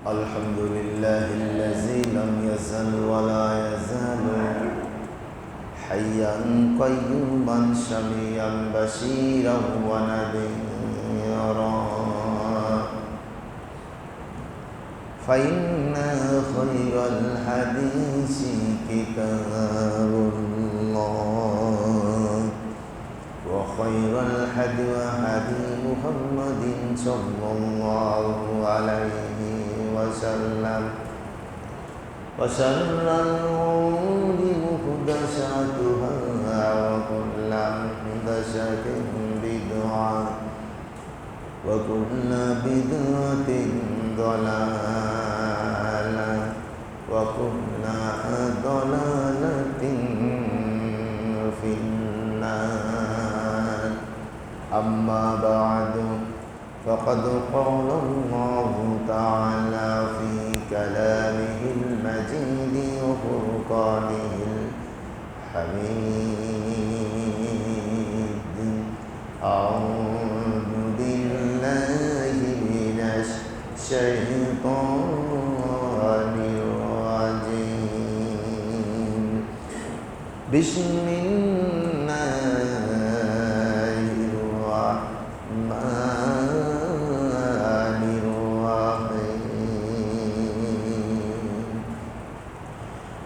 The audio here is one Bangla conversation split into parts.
الحمد لله الذي لم يزل ولا يزال حيا قيوما سميعا بصيرا ونذيرا فإن خير الحديث كتاب الله وخير الهدي هدي محمد صلى الله عليه وسلم وشر الأمور محدثاتها وكل محدثة بدعة وكل بدعة ضلالة وكل ضلالة في النار أما بعد فقد قال الله تعالى في كلامه المجيد وفرقانه الحميد أعوذ بالله من الشيطان الرجيم بسم الله الرحمن الرحيم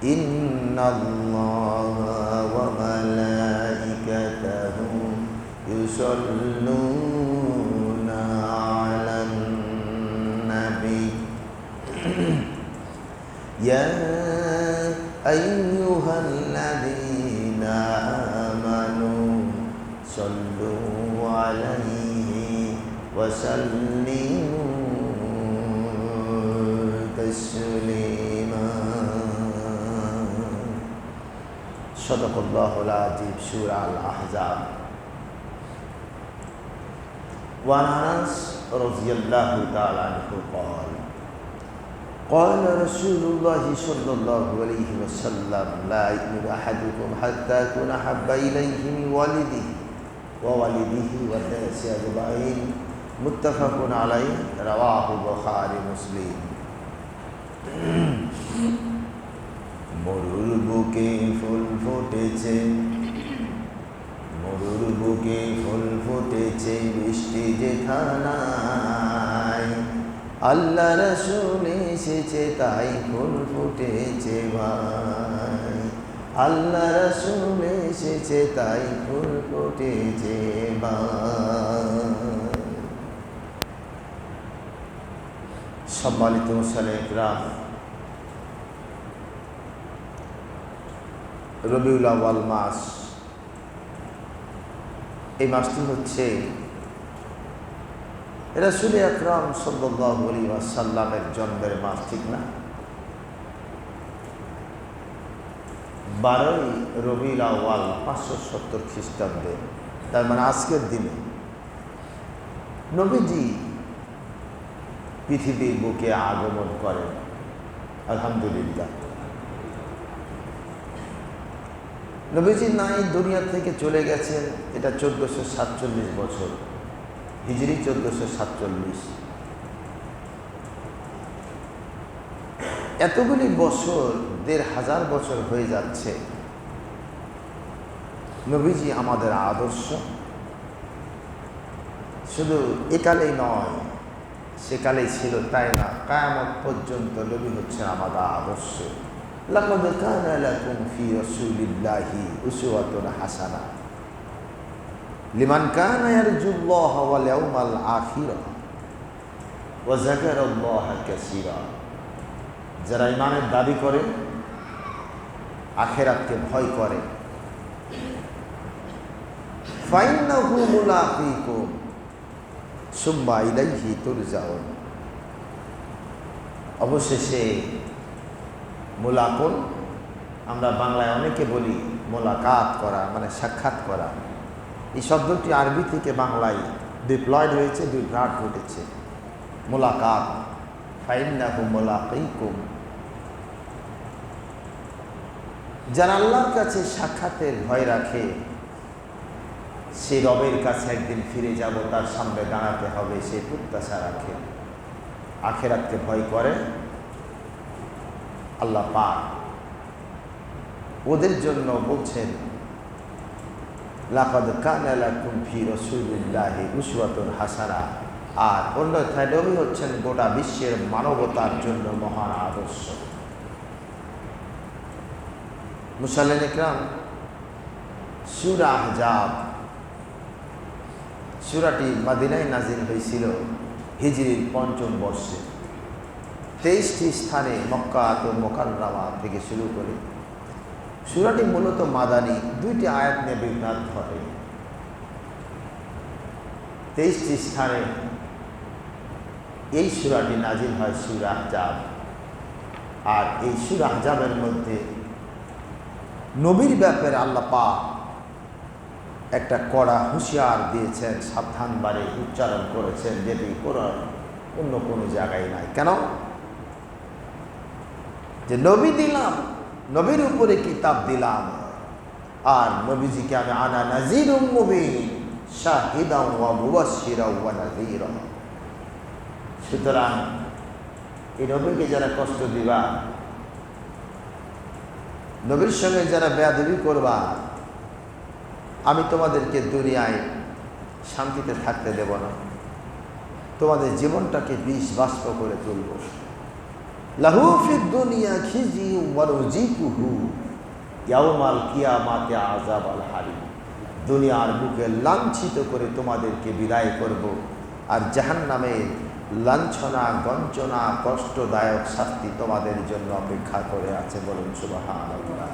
إن الله وملائكته يصلون على النبي يا أيها الذين آمنوا صلوا عليه وسلموا تسليما صدق الله العظيم سورة الأحزاب وعن أنس رضي الله تعالى عنه قال قال رسول الله صلى الله عليه وسلم لا يؤمن أحدكم حتى يكون أحب إليه من والده ووالده والناس أجمعين متفق عليه رواه البخاري مسلم মরুর বুকে ফুল ফুটেছে মরুর বুকে ফুল ফুটেছে বৃষ্টি যেখানায় আল্লাহ রাসূল এসেছে তাই ফুল ফুটেছে ভাই আল্লাহ রাসূল এসেছে তাই ফুল ফুটেছে ভাই সম্মানিত মুসলিম কিরাম রবিউল আউয়াল মাস এই মাসটি হচ্ছে রাসূল আকরাম সাল্লাল্লাহু আলাইহি ওয়াসাল্লামের জন্মের মাস, ঠিক না? 12ই রবিউল আউয়াল 570 খ্রিস্টাব্দে, তার মানে আজকের দিনে নবীজি পৃথিবীর বুকে আগমন করেন। আলহামদুলিল্লাহ, নবীজি নাই দুনিয়া থেকে চলে গেছেন, এটা 1447 বছর, হিজরি 1447। এতগুলি বছর, 1500 বছর হয়ে যাচ্ছে। নবীজি আমাদের আদর্শ, শুধু একালেই নয়, সেকালেই ছিল তাই না, কিয়ামত পর্যন্ত নবী হচ্ছেন আমাদের আদর্শ। লাকাদ কানা লাকুম ফি রাসূলিল্লাহি উসওয়াতুন হাসানা লিমান কানা ইয়ারজুল্লাহা ওয়াল ইয়াউমাল আখিরা ওয়া যাকারাল্লাহা কাসীরা। যারা ঈমানের দাবি করে, আখিরাতকে ভয় করে, ফাইন্নাহু মুলাকীকুম সুম্মা ইলাইহি তুরজাউন। অবশেষে মুলাকুন, আমরা বাংলায় অনেকে বলি মোলাকাত করা, মানে সাক্ষাৎ করা। এই শব্দটি আরবি থেকে বাংলায় ডিপ্লয়েড হয়েছে, বিভ্রাট ঘটেছে। মোলাকাত, ফাইন্নাহু মুলাকীকুম। যারা আল্লাহর কাছে সাক্ষাতের ভয় রাখে, সে রবের কাছে একদিন ফিরে যাব, তার সামনে দাঁড়াতে হবে, সে প্রত্যাশা রাখে। আখিরাতকে ভয় করে আল্লাহ পাক ওদের জন্য বলছেন, লাকাদ কানা লাকুম ফি রাসূলিল্লাহি উসওয়াতুন হাসানা। আর অন্যথায় নবী হচ্ছেন গোটা বিশ্বের মানবতার জন্য মহান আদর্শ। মুসাল্লিন ইকরাম, সূরা আহজাব সূরাটি মদিনায় নাজিল হয়েছিল হিজরির ৫ম বর্ষে। ২৩টি স্থানে মক্কা ও মুকাররমা থেকে শুরু করে সূরাটি মূলত মাদানী, ২টি আয়াত নিয়ে বিভ্রাট ঘটে। ২৩টি স্থানে এই সূরাটি নাজিল হয় সূরা আহজাব। আর এই সূরা আহজাবের মধ্যে নবীর ব্যাপারে আল্লাহ পাক একটা কড়া হুঁশিয়ার দিয়েছেন, সাবধান বারে উচ্চারণ করেছেন, যেটি কোরআন অন্য কোনো জায়গায় নাই। কেন? যে নবী দিলাম, নবীর উপরে কিতাব দিলাম, আর নবীজিকে আমি আনা নাযীরুম মুবিন শাহিদান ওয়া মুবাশশিরান ওয়া নাযীরা। সুতরাং এই নবীকে যারা কষ্ট দিবা, নবীর সঙ্গে যারা বেয়াদবি করবা, আমি তোমাদেরকে দুনিয়ায় শান্তিতে থাকতে দেব না, তোমাদের জীবনটাকে বিষ বাষ্প করে তুলব। লাহু ফিদ দুনিয়া খিজিয়ুন ওয়া নুযিকুহু ইয়াওমাল কিয়ামাতি আযাবাল হারিক। দুনিয়ার বুকে লাঞ্ছিত করে তোমাদেরকে বিদায় করব, আর জাহান্নামের লাঞ্ছনা গঞ্জনা কষ্টদায়ক শাস্তি তোমাদের জন্য অপেক্ষা করে আছে। বলুন সুবহানাল্লাহ।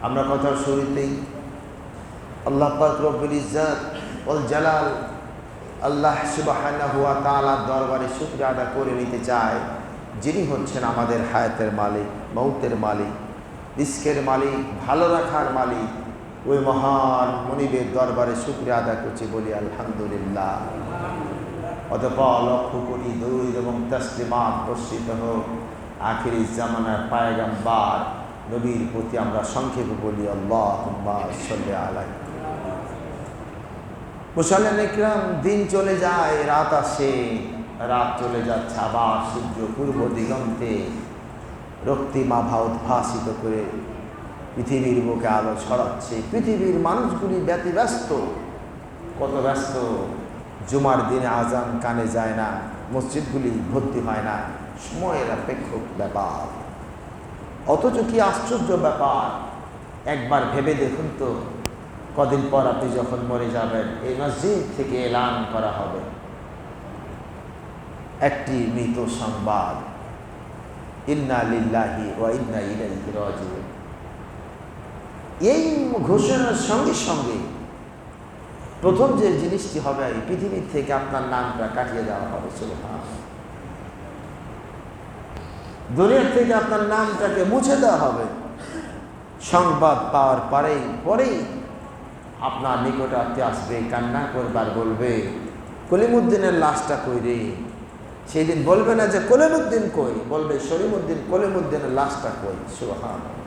আমরা কথার শুরুতেই আল্লাহ পাক রব্বুল ইজ্জত ওয়াল জালাল আল্লাহ সুবহানাহু ওয়া তাআলার দরবারে শুকরিয়া আদা করে নিতে চাই, যিনি হচ্ছেন আমাদের হায়াতের মালিক, মৌতের মালিক, রিজকের মালিক, ভালো রাখার মালিক। ওই মহান মনিবের দরবারে শুকরিয়া আদা করছি, বলি আলহামদুলিল্লাহ। অতঃপর লক্ষ কোটি দরুদ এবং তাসলিমাত বর্ষিত হোক আখিরি জামানার পয়গম্বর নবীর প্রতি। আমরা সংক্ষেপে বলি আল্লাহুম্মা সাল্লি আলাইহি। মুসল্লিন ইকরাম, দিন চলে যায়, রাত আসে, রাত চলে যাচ্ছে, আবার সূর্য পূর্ব দিগন্তে রক্তিম আভা উদ্ভাসিত করে পৃথিবীর বুকে আলো ছড়াচ্ছে। পৃথিবীর মানুষগুলি ব্যতিব্যস্ত, কত ব্যস্ত! জুমার দিনে আজান কানে যায় না, মসজিদগুলি ভর্তি হয় না, সময়ের অপেক্ষক ব্যাপার। অথচ কি আশ্চর্য ব্যাপার! একবার ভেবে দেখুন তো, কদিন পর আপনি যখন মরে যাবেন, এই মসজিদ থেকে এলান করা হবে একটি মৃত সংবাদ, ইন্না লিল্লাহি ওয়া ইন্না ইলাইহি রাজিউন। এই ঘোষণার সঙ্গে সঙ্গে প্রথম যে জিনিসটি হবে, এই পৃথিবীর থেকে আপনার নামটা কাটিয়ে দেওয়া হবে। সুবহানাল্লাহ। দুনিয়ার থেকে আপনার নামটাকে মুছে দেওয়া হবে। সংবাদ পাওয়ার পরেই আপনার নিকটাত্মীয় আসবে, কান্না করবার, বলবে কলিমুদ্দিনের লাশটা কই রে। সেই দিন বলবে না যে কলিমুদ্দিন কই, বলবে শরীফুদ্দিন কলিমুদ্দিনের লাশটা কই। সুবহানাল্লাহ।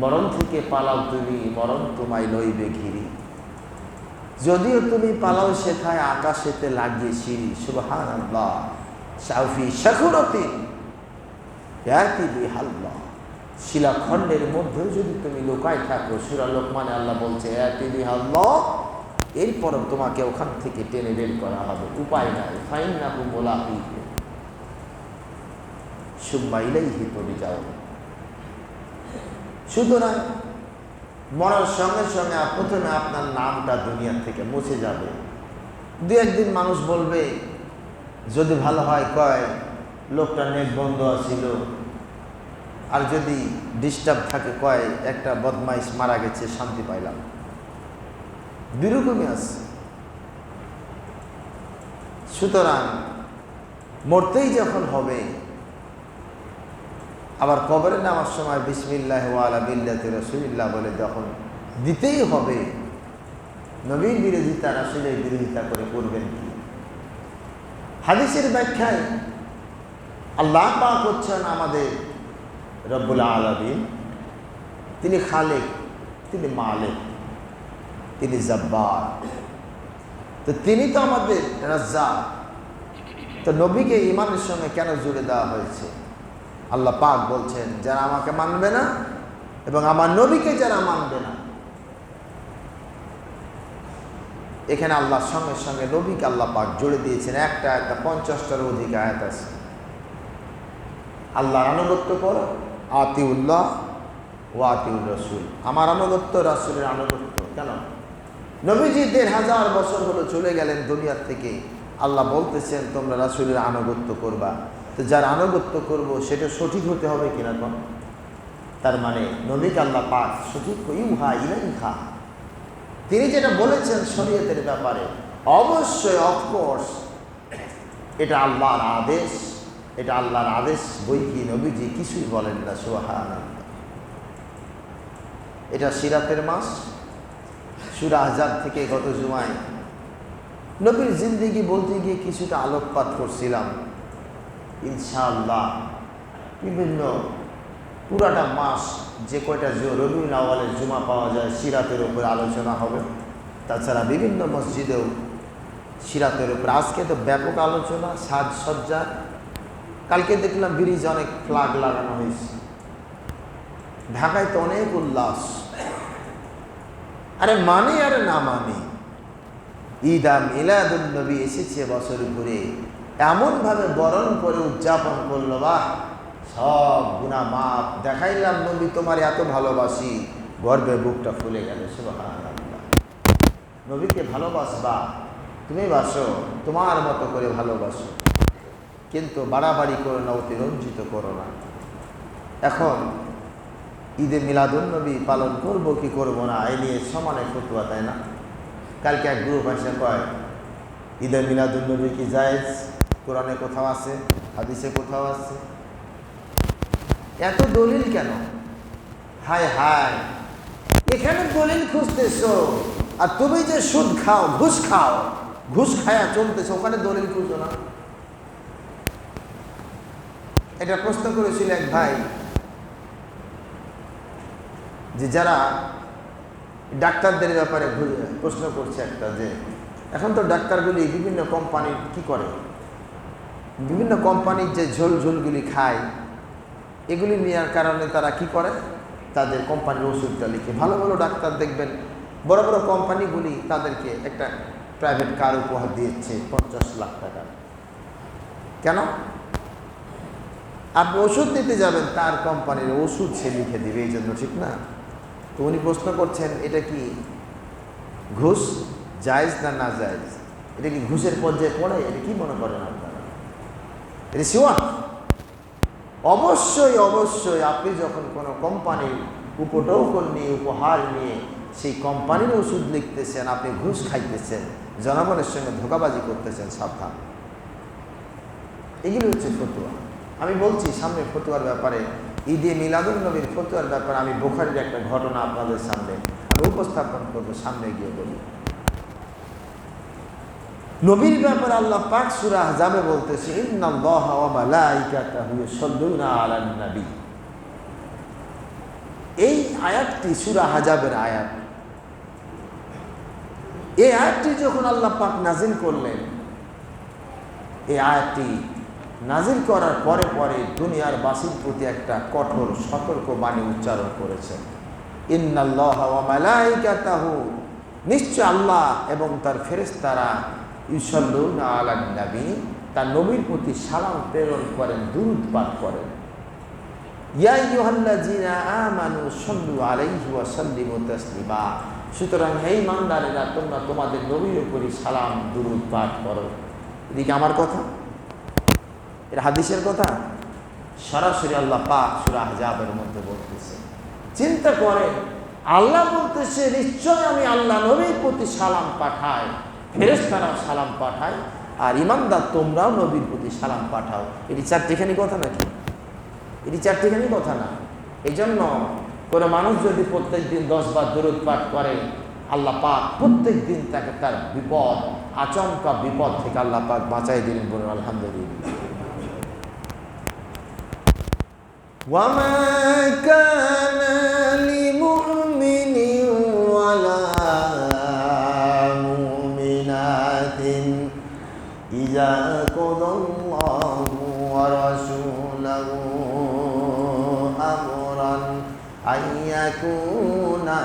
মরণ থেকে পালাও তুমি, মরণ তোমায় লইবে ঘিরি। যদিও তুমি পালাও সেথায় আকাশেতে লাগিয়ে সিঁড়ি। সুবহানাল্লাহ। সাউফি শাকুরতিন ইয়াতি বিহাল্লাহ। শিলাখণ্ডের মধ্যেও যদি তুমি লুকায় থাকো, সূরা লোকমানে আল্লাহ বলছে ইয়াতি বিহাল্লাহ, এরপর তোমাকে ওখান থেকে টেনে বের করা হবে, উপায় নাই। ফাইন্নাহু মুলাকীহু সুম্মা ইলাইহি তুরজাউন। সুতরাং মরার সঙ্গে সঙ্গে প্রথমে আপনার নামটা দুনিয়া থেকে মুছে যাবে। দু একদিন মানুষ বলবে, যদি ভালো হয় কয় লোকটা নেক বন্ধ আছিল, আর যদি ডিস্টার্ব থাকে কয় একটা বদমাইশ মারা গেছে, শান্তি পাইলাম। দুই রকমই আছে। সুতরাং মরতেই যখন হবে, আবার কবরে নামার সময় বিসমিল্লাহ ওয়া আলা মিল্লাতি রাসূলিল্লাহ বলে যখন দিতেই হবে, নবীর বিরোধিতা, রাসূলের বিরোধিতা করে করবেন কি? হাদিসের ব্যাখ্যায় আল্লাহ পাক হচ্ছেন আমাদের রব্বুল আলামিন। তিনি খালেক, তিনি মালিক, তিনি জব্বার। তো তিনি তো আমাদের রাজ্জাক। তো নবীকে ঈমানের সঙ্গে কেন জুড়ে দেওয়া হয়েছে? আল্লাহ পাক বলছেন, যারা আমাকে মানবে না এবং আমার নবীকে যারা মানবে না, এখানে আল্লাহর সঙ্গে সঙ্গে নবীকে আল্লাহ পাক জুড়ে দিয়েছেন। একটা 50টারও অধিক আয়াত আছে। আল্লাহর আনুগত্য করো, আতিউল্লাহ ওয়া আতিউর রাসূল, আমার আনুগত্য, রাসূলের আনুগত্য। কেন? নবীজি ১৫০০ বছর হলো চলে গেলেন দুনিয়ার থেকে, আল্লাহ বলতেছেন তোমরা রাসূলের আনুগত্য করবা। তো যার আনুগত্য করব সেটা সঠিক হতে হবে কিনা কোন? তার মানে নবীকে আল্লাহ পাক সঠিক ইউহা ইলাইহা, তিনি যেটা বলেছেন শরীয়তের ব্যাপারে, অবশ্যই অফকোর্স এটা আল্লাহর আদেশ, এটা আল্লাহর আদেশ বই কি নবীজি কিছুই বলেন না। সুবহানাল্লাহ। এটা সিরাতের মাস। সূরা আহজাব থেকে গত জুমায় নবীর জিন্দেগি বলতে গিয়ে কিছুটা আলোকপাত করছিলাম। ইনশাআল্লাহ বিভিন্ন পুরাটা মাস যে কয়টা রবিউল আউয়ালের জুমা পাওয়া যায় সিরাতের উপর আলোচনা হবে। তাছাড়া বিভিন্ন মসজিদেও সিরাতের উপর আজকে তো ব্যাপক আলোচনা, সাজসজ্জা। কালকে দেখলাম ব্রিজে অনেক ফ্ল্যাগ লাগানো হয়েছে। ঢাকায় তো অনেক উল্লাস। আরে মানি আর না মানি, ঈদ মিলাদুন নবী এসেছে বছর ঘুরে, এমনভাবে বরণ করে উদযাপন করলো, বাহ সব গুনাহ মাফ, দেখাইলাম নবী তোমার এত ভালোবাসি, গর্বে বুকটা ফুলে গেল। সুবহানাল্লাহ। নবীকে ভালোবাসবা, তুমি বাসো তোমার মতো করে ভালোবাসো, কিন্তু বাড়াবাড়ি করো না, অতিরঞ্জিত করো না। এখন ঈদে মিলাদুন নবী পালন করব কি করব না, এই নিয়ে সমানে ফতোয়া, তাই না? কালকে এক গ্রুপ এসে কয় ঈদে মিলাদুন নবী কি জায়েজ, কোরআনে কোথাও আছে, হাদিসে কোথাও আছে, এত দলিল কেন? হায় হায়, এখানে দলিল খুঁজতেছো, আর তুমি যে সুদ খাও, ঘুষ খাও, ঘুষ খায়া চলতেছো, ওখানে দলিল খুঁজো না। এটা প্রশ্ন করেছিল এক ভাই, যে যারা ডাক্তারদের ব্যাপারে প্রশ্ন করছে একটা, যে এখন তো ডাক্তারগুলি বিভিন্ন কোম্পানির কি করে, বিভিন্ন কোম্পানির যে ঝোলগুলি খায়, এগুলি নেওয়ার কারণে তারা কি করে, তাদের কোম্পানির ওষুধটা লিখে। ভালো ভালো ডাক্তার দেখবেন বড় বড় কোম্পানিগুলি তাদেরকে একটা প্রাইভেট কার উপহার দিয়েছে 50 লাখ টাকা। কেন? আপনি ওষুধ নিতে যাবেন, তার কোম্পানির ওষুধ সে লিখে দিবে, এই জন্য, ঠিক না? তো উনি প্রশ্ন করছেন, এটা কি ঘুষ জায়েজ না না জায়েজ? এটা কি ঘুষের পর্যায়ে পড়ে? এটা কি মনে করেন আপনারা? এটা শিওর? অবশ্যই অবশ্যই। আপনি যখন কোনো কোম্পানির উপটোকন নিয়ে, উপহার নিয়ে সেই কোম্পানির ওষুধ লিখতেছেন, আপনি ঘুষ খাইতেছেন, জনগণের সঙ্গে ধোঁকাবাজি করতেছেন, সাবধান। এগুলি হচ্ছে ফতোয়া। আমি বলছি সামনে ফতোয়ার ব্যাপারে, ঈদে মিলাদুন নবীর ফতোয়ার ব্যাপারে আমি বুখারীর একটা ঘটনা আপনাদের সামনে আমি উপস্থাপন করব, সামনে গিয়ে বলি। নবীর ব্যাপারে আল্লাহ পাক সূরা আহজাবে বলতেছে, ইন্নাল্লাহা ওয়া মালাইকাতাহু ইউসাল্লুনা আলান নবী। এই আয়াতটি সূরা আহজাবের আয়াত। এই আয়াতটি যখন আল্লাহ পাক নাজিল করলেন, এই আয়াতটি নাজিল করার পরে পরে দুনিয়ার বাসীর প্রতি একটা কঠোর সতর্ক বাণী উচ্চারণ করেছেন। ইন্নাল্লাহা ওয়া মালাইকাতাহু, নিশ্চয় আল্লাহ এবং তার ফেরেশতারা, ইউসাল্লুনা আলান নবী, তার নবীর প্রতি সালাম প্রেরণ করেন, দুরূদ পাঠ করেন। ইয়া আইয়ুহাল্লাযীনা আমানু সাল্লু আলাইহি ওয়া সাল্লিমু তাসলিমা। সুতরাং হে ঈমানদারেরা, তোমরা তোমাদের নবীর উপরই সালাম দুরূদ পাঠ করো। এদিকে আমার কথা, এটা হাদিসের কথা, সরাসরি আল্লাহ পাক সূরা আহজাবের মধ্যে বলতেছে। চিন্তা করেন, আল্লাহ বলতেছে নিশ্চয় আমি আল্লাহ নবীর প্রতি সালাম পাঠাই, ফেরেশতারাও সালাম পাঠায়, আর ঈমানদার তোমরাও নবীর প্রতি সালাম পাঠাও। এটি চারটিখানি কথা নাকি? এটি চারটিখানি কথা না। এই জন্য কোনো মানুষ যদি প্রত্যেক দিন 10 বার দুরূদ পাঠ করে, আল্লাহ পাক প্রত্যেক দিন তাকে তার বিপদ, আচমকা বিপদ থেকে আল্লাহ পাক বাঁচাই দিলেন। বলুন আলহামদুলিল্লাহ। ওয়ামা কানা লিমুমিনিন ওয়ালা মুমিনাত qadallahu wa rasuluhu amran an yakuna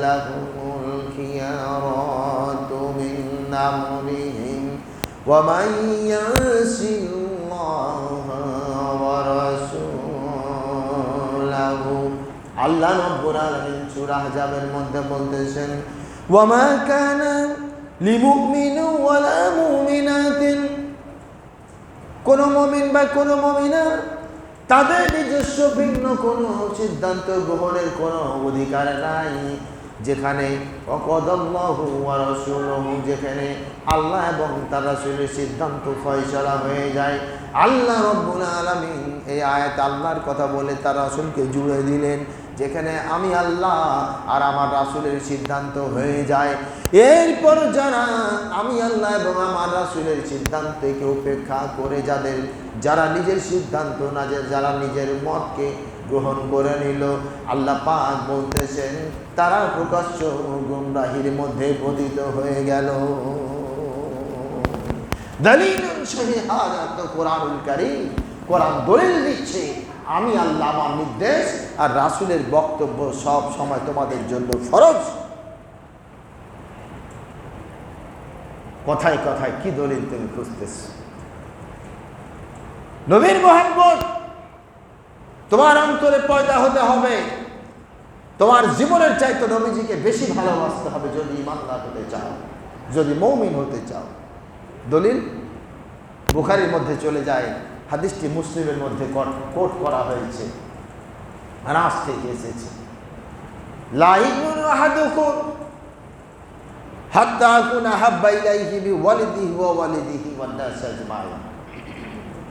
lahumul khiyaratu min amrihim wa man ya'sillaha wa rasulahu। আল্লাহ রাব্বুল আলামিন সূরা আহজাবের মধ্যে বলতেছেন, ওয়া মা কানা লিমুমিনিন ওয়ালা মুমিনাতিন, কোন মুমিন বা কোন মুমিনা তাদের নিজস্ব ভিন্ন কোনো সিদ্ধান্ত গ্রহণের কোনো অধিকার নাই, যেখানে ওয়াকাদাল্লাহু ওয়া রাসূলুহু, যেখানে আল্লাহ এবং তার রাসূলের সিদ্ধান্ত ফয়সালা হয়ে যায়। আল্লাহ রাব্বুল আলামিন এই আয়াত আল্লাহর কথা বলে তার রাসূলকে জুড়ে দিলেন, যেখানে আমি আল্লাহ আর আমার রাসূলের সিদ্ধান্ত হয়ে যায়। এরপর যারা আমি আল্লাহ এবং আমার রাসূলের সিদ্ধান্তকে উপেক্ষা করে যারা নিজের সিদ্ধান্ত না, যারা নিজের মতকে গ্রহণ করে নিল, আল্লাহ পাক বলতেছেন তারা প্রকাশ্য গুমরাহির মধ্যে পতিত হয়ে গেল। দলিলুন শাহিহাত কোরআনুল কারীম, কোরআন দলিল দিচ্ছে আমি আল্লাহ আমার নির্দেশ আর রাসূলের বক্তব্য সব সময় তোমাদের জন্য ফরজ। কথায় কথায় কি দলিল তুমি খুঁজতেছ? নবীর মুহাব্বত তোমার অন্তরে পয়দা হতে হবে, তোমার জীবনের চাইতে নবীজিকে বেশি ভালোবাসতে হবে যদি ঈমানদার হতে চাও, যদি মুমিন হতে চাও। দলিল বুখারীর মধ্যে চলে যায়, হাদিসটি মুসলিমের মধ্যে কোট করা হয়েছে, আনাস থেকে এসেছে, লা ইউমিনু আহাদুকুম হাত্তা আকুনা হাব্বা ইলাইহি বিওয়ালিদিহি ওয়া ওয়ালিদিহি ওয়ান নাস আজমাইন।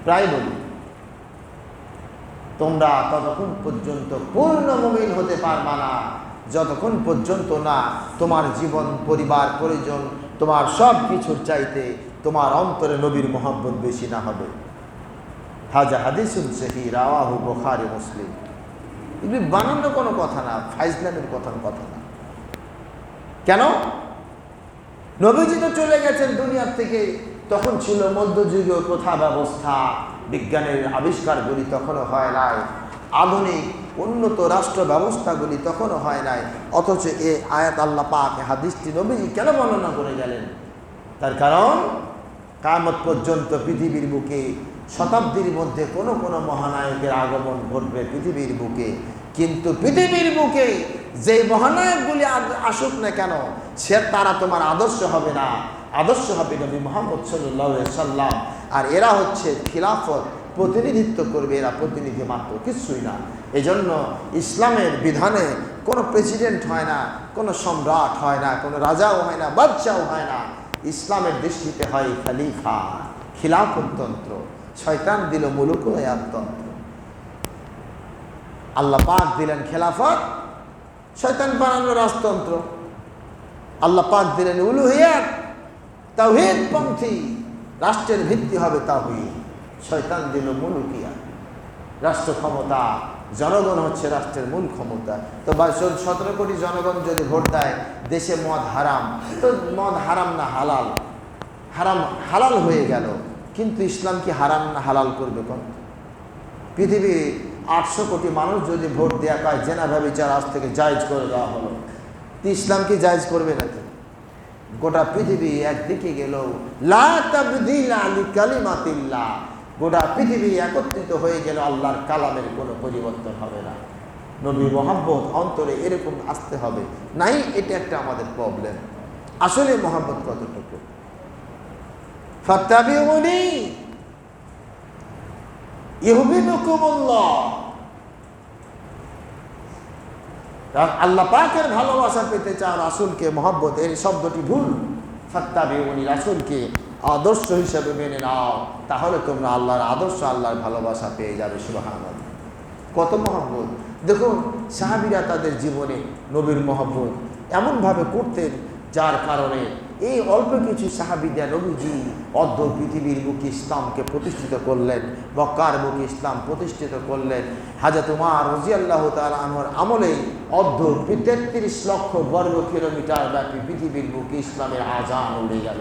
প্রায় বলি তোমরা ততক্ষণ পর্যন্ত পূর্ণ মুমিন হতে পারবা না যতক্ষণ পর্যন্ত না তোমার জীবন, পরিবার, পরিজন, তোমার সব কিছুর চাইতে তোমার অন্তরে নবীর মহব্বত বেশি না হবে। হাজা হাদিসুন সহিহ রাওয়াহু বুখারী মুসলিম। এগুলি বানানো কোনো কথা না, ফাইজলামের কথা না। কেন? নবীজি তো চলে গেছেন দুনিয়ার থেকে, তখন ছিল মধ্যযুগীয় প্রথা ব্যবস্থা, বিজ্ঞানের আবিষ্কারগুলি তখনও হয় নাই, আধুনিক উন্নত রাষ্ট্র ব্যবস্থাগুলি তখনও হয় নাই। অথচ এ আয়াত আল্লাহ পাক হাদিসটি নবীজি কেন বর্ণনা করে গেলেন? তার কারণ কিয়ামত পর্যন্ত পৃথিবীর বুকে শতাব্দীর মধ্যে কোনো কোনো মহানায়কের আগমন ঘটবে পৃথিবীর বুকে, কিন্তু পৃথিবীর বুকে যে মহানায়কগুলি আসুক না কেন তারা তোমার আদর্শ হবে না, আদর্শ হবে নবী মুহাম্মদ সাল্লাল্লাহু আলাইহি সাল্লাম। আর এরা হচ্ছে খিলাফত, প্রতিনিধিত্ব করবে, এরা প্রতিনিধি মাত্র, কিছুই না। এজন্য ইসলামের বিধানে কোনো প্রেসিডেন্ট হয় না, কোনো সম্রাট হয় না, কোনো রাজাও হয় না, বাদশাও হয় না। ইসলামের দৃষ্টিতে হয় খলিফা, খিলাফততন্ত্র। শয়তান দিল মুলুকুল হায়াততন্ত্র, আল্লাহ পাক দিলেন খেলাফত, শয়তান বানালো রাজতন্ত্র। আল্লাহ পাক দিলেন উলুহিয়াত, তাওহীদ পন্থী, রাষ্ট্রের ভিত্তি হবে তাওহীদ। শয়তান দিল মুলুকিয়াত, রাষ্ট্র ক্ষমতা, জনগণ হচ্ছে রাষ্ট্রের মূল ক্ষমতা। তো 17 কোটি জনগণ যদি ভোট দেয় দেশে মদ হারাম, তো মদ হারাম না হালাল? হালাল হয়ে গেল, কিন্তু ইসলাম কি হারাম না হালাল করবে? কোন পৃথিবীর 800 কোটি মানুষ যদি ভোট দেয়া পায় জেনা ব্যভিচার আজ থেকে জায়েজ করে দেওয়া হলো, ইসলাম কি জায়েজ করবে নাকি? গোটা পৃথিবী একদিকে গেল, লা তাবদীলা লিকালিমাতিল্লাহ, গোটা পৃথিবী একত্রিত হয়ে গেল, আল্লাহর কালামের কোনো পরিবর্তন হবে না। নবী মুহাম্মদ অন্তরে এরকম আসতে হবে নাই, এটা একটা আমাদের প্রবলেম। আসলে মুহাম্মদ কতটুকু? ফাত্তাবিউনি ইউহিব্বুকুমুল্লাহ। আল্লাহ পাকের ভালোবাসা পেতে চাও, রাসূলকে মহব্বত, এই শব্দটি ভুল। ফাত্তাবিউনি, রাসূলকে আদর্শ হিসেবে মেনে নাও, তাহলে তোমরা আল্লাহর আদর্শ, আল্লাহর ভালোবাসা পেয়ে যাবে। সুবহানাল্লাহ, কত মহব্বত! দেখুন সাহাবীরা তাদের জীবনে নবীর মহব্বত এমনভাবে করতেন, যার কারণে এই অল্প কিছু সাহাবীরা নবীজি অর্ধ পৃথিবীর বুকে ইসলামকে প্রতিষ্ঠিত করলেন, মক্কার বুকে ইসলাম প্রতিষ্ঠিত করলেন। হযরত উমর রাদিয়াল্লাহু তাআলা আনহুর আমলে অর্ধ 33 লক্ষ বর্গ কিলোমিটার ব্যাপী পৃথিবীর বুকে ইসলামের আযান উড়ে গেল।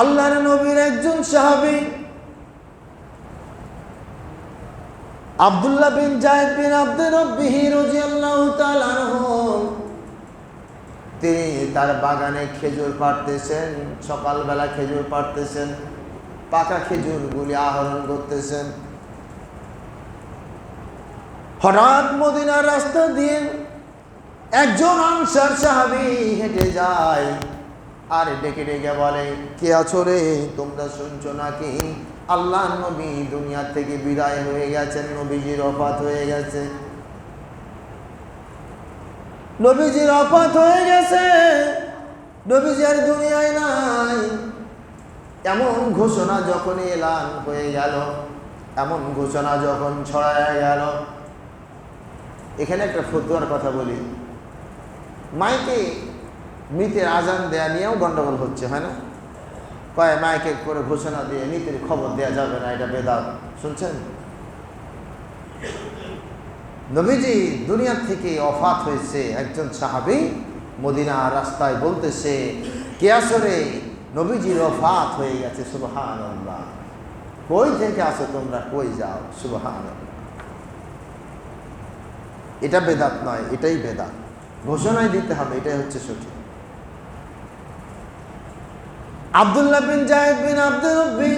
আল্লাহর নবীর একজন সাহাবী আব্দুল্লাহ বিন জায়েদ বিন আব্দুর রব্বিহি রাদিয়াল্লাহু তাআলা আনহু, তিনি তার বাগানে খেজুর পাড়তেছেন। সকালবেলা খেজুর পাড়তেছেন, পাকা খেজুরগুলি আহরণ করতেছেন। হঠাৎ মদিনার রাস্তা দিয়ে একজন আনসার সাহাবী হেঁটে যায় আর ডেকে ডেকে বলে, কে আছো রে? তোমরা শুনছো নাকি আল্লাহ নবী দুনিয়া থেকে বিদায় হয়ে গেছেন, নবীজির ওফাত হয়ে গেছে, নবীজির ওফাত হয়ে গেছে, নবীজি আর দুনিয়ায় নাই। এমন ঘোষণা যখন এলান হয়ে গেল, এমন ঘোষণা যখন ছড়ায় গেল, এখানে একটা ফতোয়ার কথা বলি, মাইকে মৃতের আজান দেয়া নিয়েও গন্ডগোল হচ্ছে, হয় না? কয় মাইকে করে ঘোষণা দিয়ে মৃতের খবর দেয়া যাবে না, এটা বেদাত। শুনছেন? নবীজি দুনিয়া থেকে ওফাত হয়েছে, একজন সাহাবী মদিনা রাস্তায় বলতেছে, কে আসরে নবীজির ওফাত হয়ে গেছে। সুবহানাল্লাহ। কই থেকে আসো তোমরা, কই যাও? সুবহানাল্লাহ। এটা বেদাত নয়, এটাই বেদাত। ঘোষণায় দিতে হবে, এটাই হচ্ছে সঠিক। আব্দুল্লাহ বিন জায়েদ বিন আব্দুর রব্বি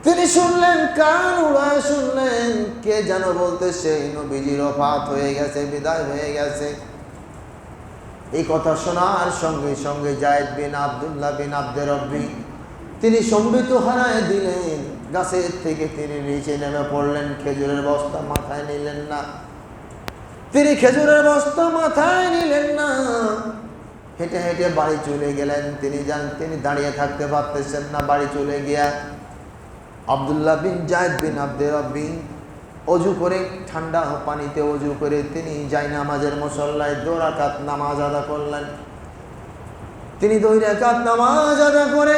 তিনি শুনলেন, কান উড়ায় শুনলেন, কে যেন বলতেছে নবীজির ওফাত হয়ে গেছে, বিদায় হয়ে গেছে। এই কথা শোনার সঙ্গে সঙ্গে জায়েদ বিন আব্দুল্লাহ বিন আব্দুর রব্বি তিনি সম্বিত হারায় দিলেন। গাছের থেকে তিনি নিচে নেমে পড়লেন, খেজুরের বস্তা মাথায় নিলেন না। তিনি খেজুরের বস্তা মাথায় নিলেন না, হেঁটে হেঁটে বাড়ি চলে গেলেন। তিনি দাঁড়িয়ে থাকতে পারতেছেন না। বাড়ি চলে গিয়া আব্দুল্লাহ বিন জায়েদ বিন আব্দুর রব্বি অজু করে, ঠান্ডা পানিতে অজু করে তিনি জায়নামাজের মুসল্লায় 2 রাকাত নামাজ আদা করলেন। তিনি 2 রাকাত নামাজ আদা করে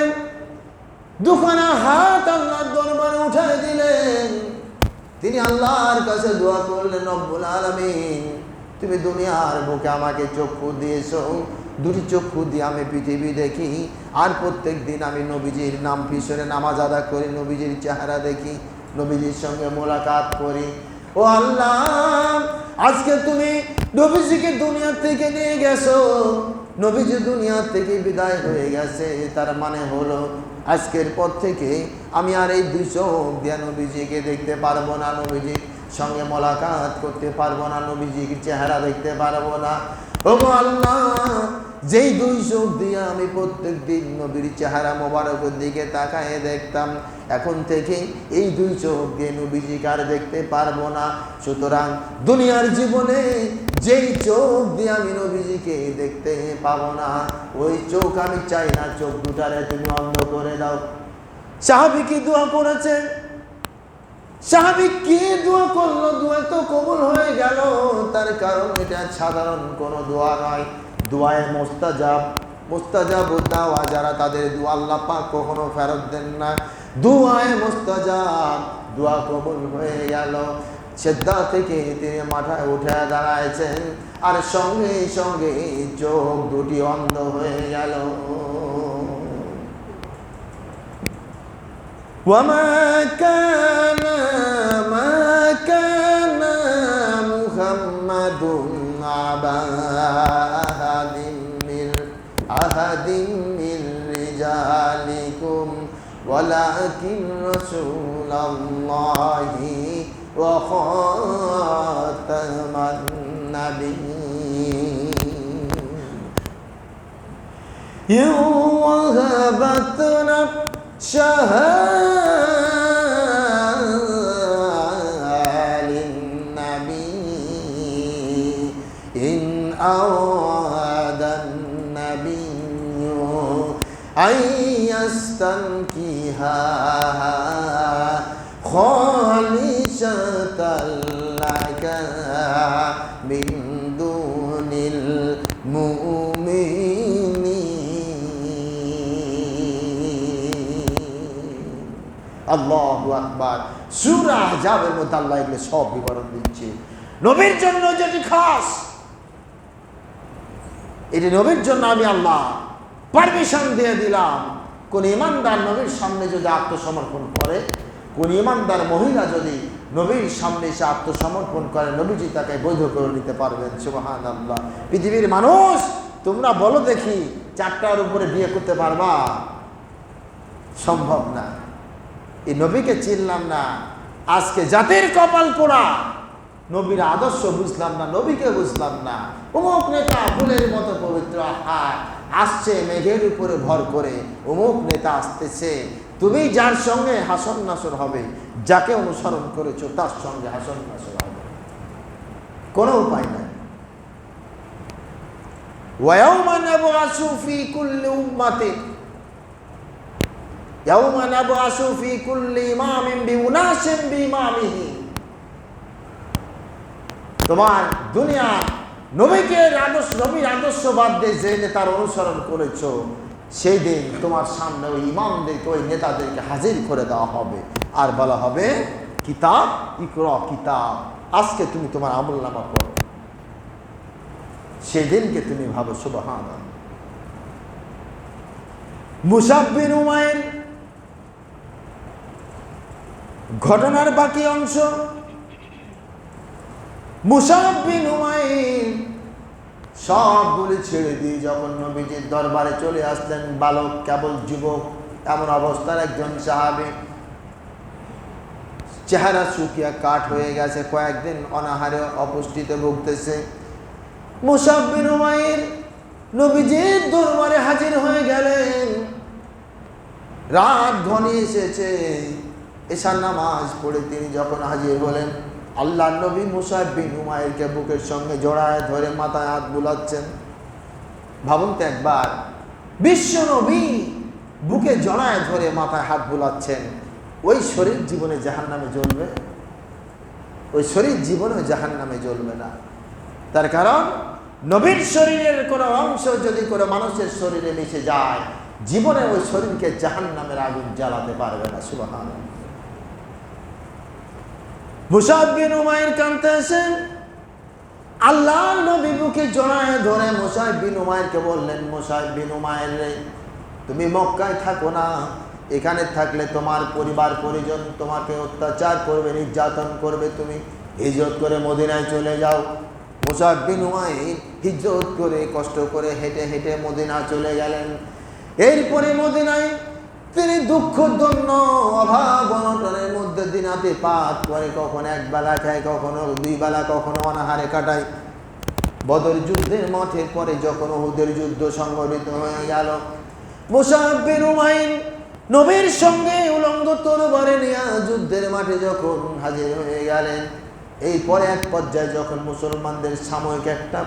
দুখানা হাত আল্লাহর দরবারে উঠায় দিলেন। তিনি আল্লাহর কাছে দোয়া করলেন, রব্বুল আলামিন, তুমি দুনিয়ার বুকে আমাকে চক্ষু দিয়েছো, 2টি চক্ষু দিয়ে আমি পৃথিবী দেখি, আর প্রত্যেক দিন আমি নবীজির নাম পিছনে নামাজ আদা করি, নবীজির চেহারা দেখি, নবীজির সঙ্গে মোলাকাত করি। ও আল্লাহ, আজকে তুমি নবীজিকে দুনিয়া থেকে নিয়ে গেছো, নবীজি দুনিয়া থেকে বিদায় হয়ে গেছে। তার মানে হলো আজকের পর থেকে আমি আর এই 2 চোখ দিয়ে নবীজিকে দেখতে পারবো না, নবীজির সঙ্গে মোলাকাত করতে পারবো না, নবীজির চেহারা দেখতে পারবো না। ও আল্লাহ, যেই 2 চোখ দিয়ে আমি প্রত্যেক দিন নবীর চেহারা মোবারকের দিকে তাকায় দেখতাম, এখন থেকে এই 2 চোখ দিয়ে নবীজিকে আর দেখতে পারবো না। সুতরাং দুনিয়ার জীবনে যেই চোখ দিয়ে আমি নবীজিকে দেখতে পাবো না, ওই চোখ আমি চাই না, চোখ দুটারে তুমি অন্ধ করে দাও। সাহাবী কি দোয়া করেছে? সাহাবী কি দোয়া করলো? দোয়া তো কবুল হয়ে গেল। তার কারণ এটা সাধারণ কোনো দোয়া নয়, দোয়ায়ে মুস্তাজাব। মুস্তাজাব দাওয়া যারা, তাদের দোয়া আল্লাহ পাক কখনো ফেরত দেন না। দোয়ায়ে মুস্তাজাব, দোয়া কবুল হয়ে গেল। সেজদা থেকে তিনি মাথায় উঠে দাঁড়াইছেন, আর সঙ্গে সঙ্গে চোখ 2টি অন্ধ হয়ে গেল। وما كان محمد أبا أحد من رجالكم ولكن رسول الله وخاتم النبيين وهبت نفسها أراد النبي أن يستنكحها خالصة لك من دون المؤمنين আল্লাহু আকবার। সূরা আহজাবের মধ্যে আল্লাহ এগুলো সব বিবরণ দিচ্ছে। নবীর জন্য যেটি খাস, এটি নবীর জন্য আমি আল্লাহ পারমিশন দিয়ে দিলাম, কোন ইমানদার নবীর সামনে যদি আত্মসমর্পণ করে, কোন ইমানদার মহিলা যদি নবীর সামনে এসে আত্মসমর্পণ করে, নবীজি তাকে বৈধ করে নিতে পারবেন। সুবহানাল্লাহ। পৃথিবীর মানুষ, তোমরা বলো দেখি, 4টার উপরে বিয়ে করতে পারবা? সম্ভব না। এই নবীকে চিনলাম না, আজকে জাতির কপাল পোড়া। নবীর আদর্শ বুঝলাম না, নবীকে বুঝলাম না। অমুক নেতা ফুলের মতো পবিত্র, আসছে মেঘের উপরে ভর করে, অমুক নেতা আসতেছে। তুমি যার সঙ্গে হাসন নাসর হবে, যাকে অনুসরণ করেছো তার সঙ্গে হাসন নাসর হবে, কোনো উপায় নাই। ওয়ায়াউমা নাবআসু ফি কুল্লি উম্মাতিন, ইয়াউমা নাবআসু ফি কুল্লি ইমামিন বিউনাসিন বিইমামিহি। তোমার দুনিয়া নবীকে নবীর আদর্শ বাদ দিয়ে যে নেতার অনুসরণ করেছো, সেই দিন তোমার সামনে ওই ইমামদেরকে, ওই নেতাদেরকে হাজির করে দেওয়া হবে, আর বলা হবে কিতাব ইকরা কিতাব, আজকে তুমি তোমার আমলনামা পড়ো। সেদিনকে তুমি ভাবো। সুবহানাল্লাহ। মুসাব বিন উমাইর ঘটনার বাকি অংশ। মুসাব বিন উমাইর সবগুলি ছেড়ে দিয়ে যখন নবীজির দরবারে চলে আসলেন, বালক, কেবল যুবক, এমন অবস্থার একজন সাহাবী, চেহারা শুকিয়ে কাঠ হয়ে গেছে, কয়েকদিন অনাহারে অপুষ্টিতে ভুগতেছে। মুসাব বিন উমাইর নবীজির দরবারে হাজির হয়ে গেলেন। রাত ঘনিয়ে এসেছে, এশার নামাজ পড়ে তিনি যখন হাজির হলেন, আল্লাহর নবী মুসাব বিন উমাইরকে বুকের সঙ্গে জড়ায় ধরে মাথায় হাত বুলাচ্ছেন। ভাবুন তো একবার, বিশ্ব নবী বুকে জড়ায় ধরে মাথায় হাত বুলাচ্ছেন, ওই শরীর জীবনে জাহান্নামে জ্বলবে? ওই শরীর জীবনে জাহান্নামে জ্বলবে না। তার কারণ নবীর শরীরের কোনো অংশ যদি কোনো মানুষের শরীরে মিশে যায়, জীবনে ওই শরীরকে জাহান্নামের আগুন জ্বালাতে পারবে না। সুবহানাল্লাহ। মুসাব বিন উমাইর কাঁদতেছেন, আল্লাহর নবী বুকে জড়ায় ধরে মুসাব বিন উমাইরকে বললেন, মুসাব বিন উমাইর রে, তুমি মক্কায় থাকো না, এখানে থাকলে তোমার পরিবার পরিজন তোমাকে অত্যাচার করবে, নির্যাতন করবে, তুমি হিজরত করে মদিনায় চলে যাও। মুসাব বিন উমাইর হিজরত করে, কষ্ট করে হেঁটে হেঁটে মদিনা চলে গেলেন। এরপরে মদিনায় তিনি দুঃখ দন্য অভাব অনটনের মধ্যে দিনাতিপাত করে, কখনো এক বেলা খায়, কখনো দুই বেলা, কখনো অনাহারে কাটায়। বদর যুদ্ধের মাঠের পরে যখন উহুদের যুদ্ধ সংঘটিত হয়ে গেল, মুসাব বিন উমাইর নবীর সঙ্গে উলঙ্গ তরবারে নিয়ে যুদ্ধের মাঠে যখন হাজির হয়ে গেলেন, এই পরে এক পর্যায়ে যখন মুসলমানদের সাময়িক একটা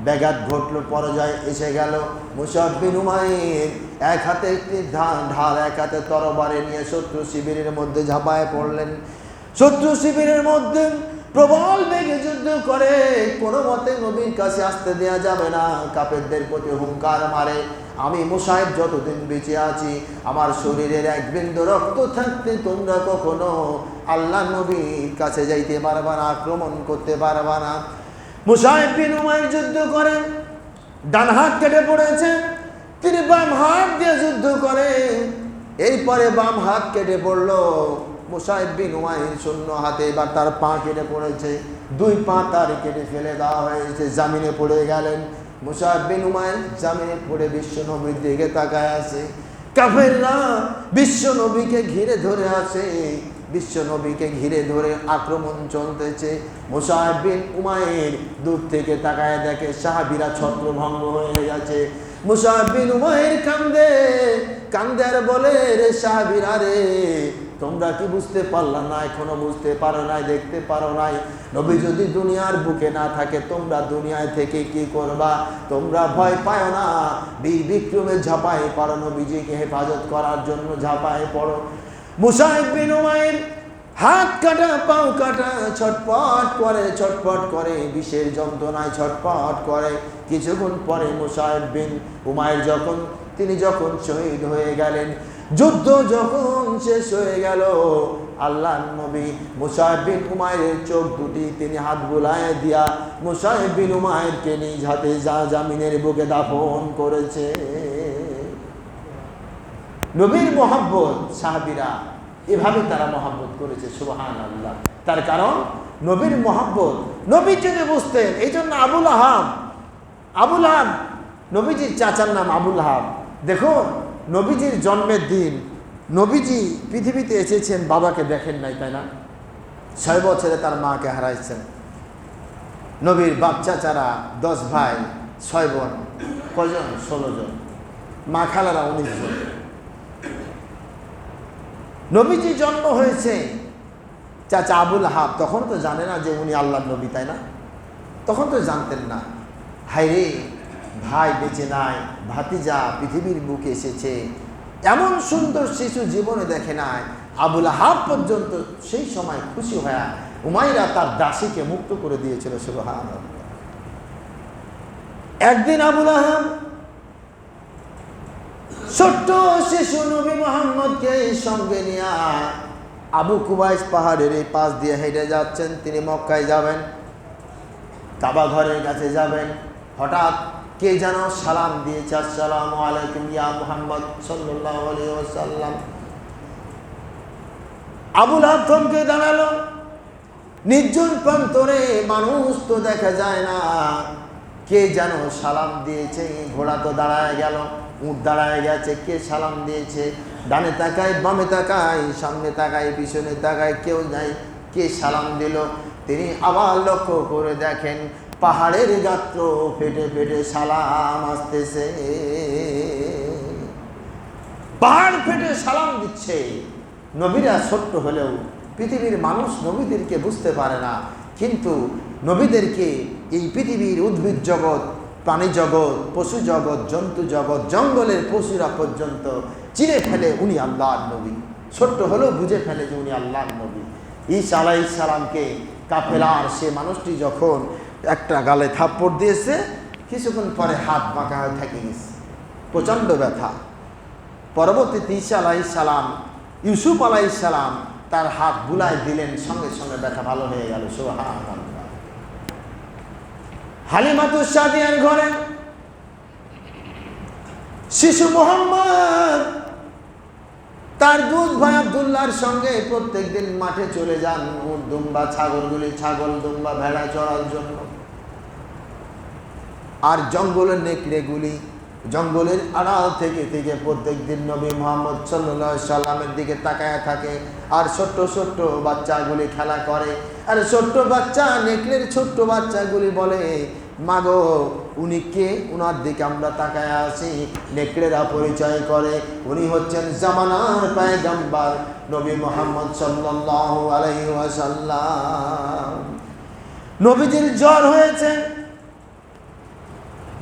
ব্যাঘাত ঘটল, পরাজয় এসে গেল, মুসাব বিন উমাইর এক হাতে একটি ঢাল, এক হাতে তরবারে নিয়ে শত্রু শিবিরের মধ্যে ঝাঁপায় পড়লেন। শত্রু শিবিরের মধ্যে প্রবল বেগে যুদ্ধ করে, কোনো মতে নবীর কাছে আসতে দেয়া যাবে না। কাফেরদের প্রতি হুঙ্কার মারে, আমি মুসাইব যতদিন বেঁচে আছি, আমার শরীরের এক বিন্দু রক্ত থাকতে তোমরা কখনো আল্লাহ নবীর কাছে যাইতে পারবা না, আক্রমণ করতে পারবা না। মুসাইব বিন উমাইর যুদ্ধ করেন, ডান হাত কেটে পড়েছে, তিনি বাম হাত দিয়ে যুদ্ধ করে, এরপরে বাম হাত কেটে পড়লো। মুসাইব বিন উমাইর শূন্য হাতে, এবার তার পা কেটে পড়েছে, দুই পা তার কেটে ফেলে দেওয়া হয়েছে, জামিনে পড়ে গেলেন। মুসাইব বিন উমাইর জামিনে পড়ে বিশ্ব নবীর দিকে তাকায় আছে। কাফেররা বিশ্ব নবীকে ঘিরে ধরে আছে, বিশ্ব নবীকে ঘিরে ধরে আক্রমণ চলতেছে। মুসাইব বিন উমাইর দূর থেকে তাকায় দেখে সাহাবীরা ছত্রভঙ্গ হয়ে গেছে। মুসাইব বিন উমাইর কান্দে কান্দে আর বলে, রে সাহাবীরা রে, তোমরা কি বুঝতে পারলা না? এখনো বুঝতে পারো নাই, দেখতে পারো নাই? নবী যদি দুনিয়ার বুকে না থাকে, তোমরা দুনিয়ায় থেকে কি করবা? তোমরা ভয় পাও না, বীর বিক্রমে ঝাঁপায় পড়ো, নবীজিকে হেফাজত করার জন্য ঝাঁপায় পড়ো। মুসাইব বিন উমাইর হাত কাটা, পাও কাটা, ছটপট করে, বিষের যন্ত্রণায় ছটপট করে। কিছুক্ষণ পরে মুসাইব বিন উমাইর তিনি যখন শহীদ হয়ে গেলেন, যুদ্ধ যখন শেষ হয়ে গেল, আল্লাহর নবী মুসাইব বিন উমাইরের চোখ দুটি তিনি হাত বুলায় দিয়া মুসাইব বিন উমাইরকে নিজ হাতে জামিনের বুকে দাফন করেছে। নবীর মহব্বত সাহাবীরা এভাবে তারা মহব্বত করেছে, সুবহানাল্লাহ। তার কারণ নবীর মহব্বত নবী যদি বুঝতেন। এই জন্য আবুল আহাব নবীজির চাচার নাম আবুল আহাব। দেখুন, নবীজির জন্মের দিন নবীজি পৃথিবীতে এসেছেন, বাবাকে দেখেন নাই, তাই না? 6 বছরে তার মাকে হারাইছেন। নবীর বাপ চাচারা 10 ভাই 6 বোন, কজন? 16 জন। মা খালারা 19 জন। নবীজি জন্ম হয়েছে, চাচা আবুল আহাব তখন তো জানে না যে উনি আল্লাহর নবী, তাই না? তখন তো জানতেন না। হায়রে, ভাই বেঁচে নাই, ভাতিজা পৃথিবীর বুকে এসেছে, এমন সুন্দর শিশু জীবনে দেখে নাই। আবুল আহাব পর্যন্ত সেই সময় খুশি হয়ে উমাইরা তার দাসীকে মুক্ত করে দিয়েছিল, সুবহানাল্লাহ। একদিন আবুল আহাব ছোট্ট শিশু নবী মুহাম্মদকে সঙ্গে নিয়ে আবু কুবাইস পাহাড়ের এই পাশ দিয়ে হেঁটে যাচ্ছেন। তিনি মক্কায় যাবেন, কাবা ঘরের কাছে যাবেন। হঠাৎ কে যেন সালাম দিয়েছে, আসসালামু আলাইকুম ইয়া মুহাম্মদ সাল্লাল্লাহু আলাইহি ওয়াসাল্লাম। আবুল আহাব থমকে দাঁড়ালো। নির্জন প্রান্তরে মানুষ তো দেখা যায় না, কে যেন সালাম দিয়েছে। ঘোড়া তো দাঁড়ায় গেল, উট দাঁড়ায় গেছে, কে সালাম দিয়েছে? ডানে তাকায়, বামে তাকায়, সামনে তাকায়, পিছনে তাকায়, কেউ নাই। কে সালাম দিল? তিনি আবার লক্ষ্য করে দেখেন পাহাড়ের গাত্র ফেটে ফেটে সালাম আসতেছে। পাহাড় ফেটে সালাম দিচ্ছে। নবীরা ছোট্ট হলেও পৃথিবীর মানুষ নবীদেরকে বুঝতে পারে না, কিন্তু নবীদেরকে এই পৃথিবীর উদ্ভিদ জগৎ, প্রাণী জগৎ, পশু জগৎ, জন্তু জগৎ, জঙ্গলের পশুরা পর্যন্ত চিনে ফেলে উনি আল্লাহর নবী। ছোট্ট হলেও বুঝে ফেলে যে উনি আল্লাহর নবী। ঈসা আলাইহিস সালামকে কাফেলার সে মানুষটি যখন একটা গালে থাপ্পড় দিয়েছে, কিছুক্ষণ পরে হাত বাঁকা হয়ে থেকে গেছে, প্রচণ্ড ব্যথা। পরবর্তীতে ঈসা আলাইহিস সালাম, ইউসুফ আলাইহিস সালাম তার হাত বুলায় দিলেন, সঙ্গে সঙ্গে ব্যথা ভালো হয়ে গেল, সুবহানাল্লাহ। হালিমাতুস সাদিয়ার ঘরে শিশু মুহাম্মদ তার দুধ ভাই আব্দুল্লাহর সঙ্গে প্রত্যেকদিন মাঠে চলে যান উট দুম্বা ছাগল দুম্বা ভেড়া চড়ার জন্য। আর জঙ্গলের নেকড়েগুলি জঙ্গলের আড়াল থেকে থেকে প্রত্যেকদিন নবী মুহাম্মদ সাল্লাল্লাহু আলাইহি সাল্লামের দিকে তাকায় থাকে। আর ছোট্ট ছোট্ট বাচ্চাগুলি খেলা করে। আর ছোট্ট বাচ্চা, নেকড়ের ছোট্ট বাচ্চাগুলি বলে, মাগো উনি কে? উনার দিকে আমরা তাকায় আছি। নেকড়েরা পরিচয় করে উনি হচ্ছেন জামানার পয়গম্বর নবী মুহাম্মদ সাল্লাল্লাহু আলাইহি ওয়াসাল্লাম। নবীজির জ্বর হয়েছে।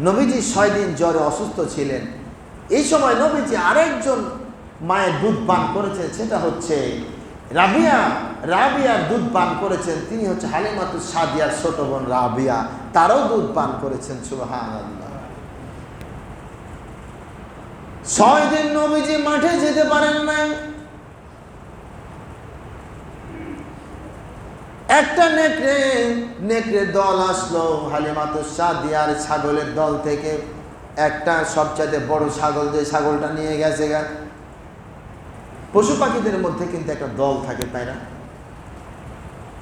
নবীজি 6 দিন জ্বরে অসুস্থ ছিলেন। এই সময় নবীজি আরেকজন মায়ের দুধ পান করেছেন, সেটা হচ্ছে রাবিয়ার দুধ পান করেছেন। তিনি হচ্ছে হালিমাতুস সাদিয়ার ছোট বোন রাবিয়া, তারও দুধ পান করেছেন, সুবহানাল্লাহ। 6 দিন নবীজি মাঠে যেতে পারেন নাই। একটা নেকড়ে দল আসলো হালিমাতুস সাদিয়ার ছাগলের দল থেকে। একটা সবচাইতে বড় ছাগল, যে ছাগলটা নিয়ে গেছে। পশু পাখিদের মধ্যে কিন্তু একটা দল থাকে, তাই না?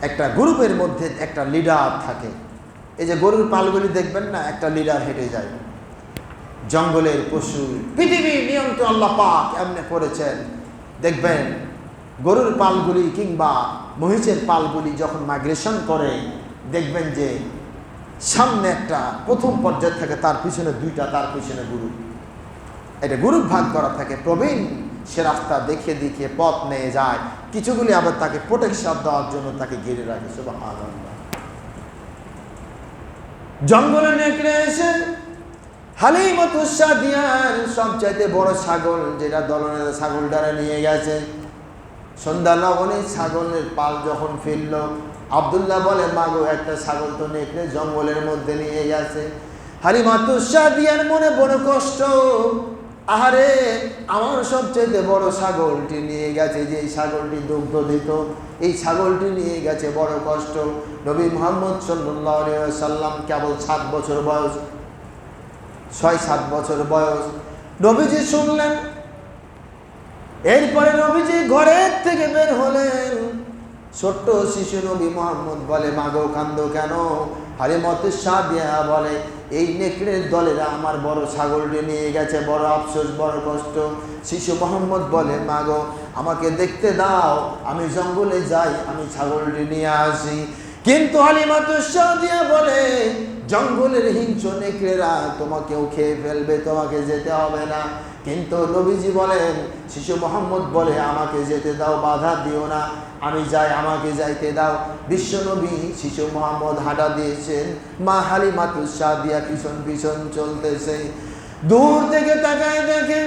একটা গ্রুপের মধ্যে একটা লিডার থাকে। এই যে গরুর পালগুলি দেখবেন না, একটা লিডার হেঁটে যায়। জঙ্গলের পশু, পৃথিবীর নিয়ন্ত্রণ আল্লাহ পাক এমনি করেছেন। দেখবেন গরুর পালগুলি কিংবা মহিষের পালগুলি যখন মাইগ্রেশন করে, দেখবেন যে সামনে একটা প্রথম পর্যায় থাকে, তার পিছনে 2টা, তার পিছনে গরু। এটা গ্রুপ ভাগ করা থাকে। প্রবীণ সে রাস্তা দেখে দেখে পথ নিয়ে যায়, কিছুগুলি আবার তাকে প্রোটেকশন দেওয়ার জন্য তাকে ঘিরে রাখে, সুবহানাল্লাহ। জঙ্গলে নেকড়ে এসে হালিমাতুস সাদিয়ার সবচাইতে বড় ছাগল, যেটা দলনের ছাগলটারে নিয়ে গেছে। সন্ধ্যা লগনে ছাগলের পাল যখন ফিরল, আব্দুল্লাহ বলে, মাগো একটা ছাগল তো নেকড়ে জঙ্গলের মধ্যে নিয়ে গেছে। হালিমাতুস সাদিয়ার মনে বড় কষ্ট। আহারে, আমার সবচেয়ে বড় ছাগলটি নিয়ে গেছে, যে ছাগলটি দুগ্ধ দিত, এই ছাগলটি নিয়ে গেছে, বড় কষ্ট। নবী মুহাম্মদ সাল্লাল্লাহু আলাইহি ওয়াসাল্লাম কেবল 7 বছর বয়স, 6-7 বছর বয়স। নবীজি শুনলেন এরপরে নবীজি ঘরের থেকে বের হলেন। ছোট্ট শিশু নবী মোহাম্মদ বলে, মাগো কান্দো কেন? হালিমাতুস সাদিয়া বলে, এই নেকড়ের দলেরা আমার বড় ছাগলটি নিয়ে গেছে, বড় আফসোস, বড় কষ্ট। শিশু মোহাম্মদ বলে, মাগো আমাকে দেখতে দাও, আমি জঙ্গলে যাই, আমি ছাগলটি নিয়ে আসি। কিন্তু হালিমাতুস সাদিয়া বলে, জঙ্গলের হিংস্র নেকড়েরা তোমাকেও খেয়ে ফেলবে, তোমাকে যেতে হবে না। কিন্তু নবীজি বলেন, শিশু মোহাম্মদ বলে, আমাকে যেতে দাও, বাধা দিও না, আমি যাই, আমাকে যাইতে দাও। বিশ্ব নবী শিশু মোহাম্মদ হাঁটা দিয়েছেন, মা হালিমাতুস সাদিয়া পিছন পিছন চলতেছে। দূর থেকে তাকায় দেখে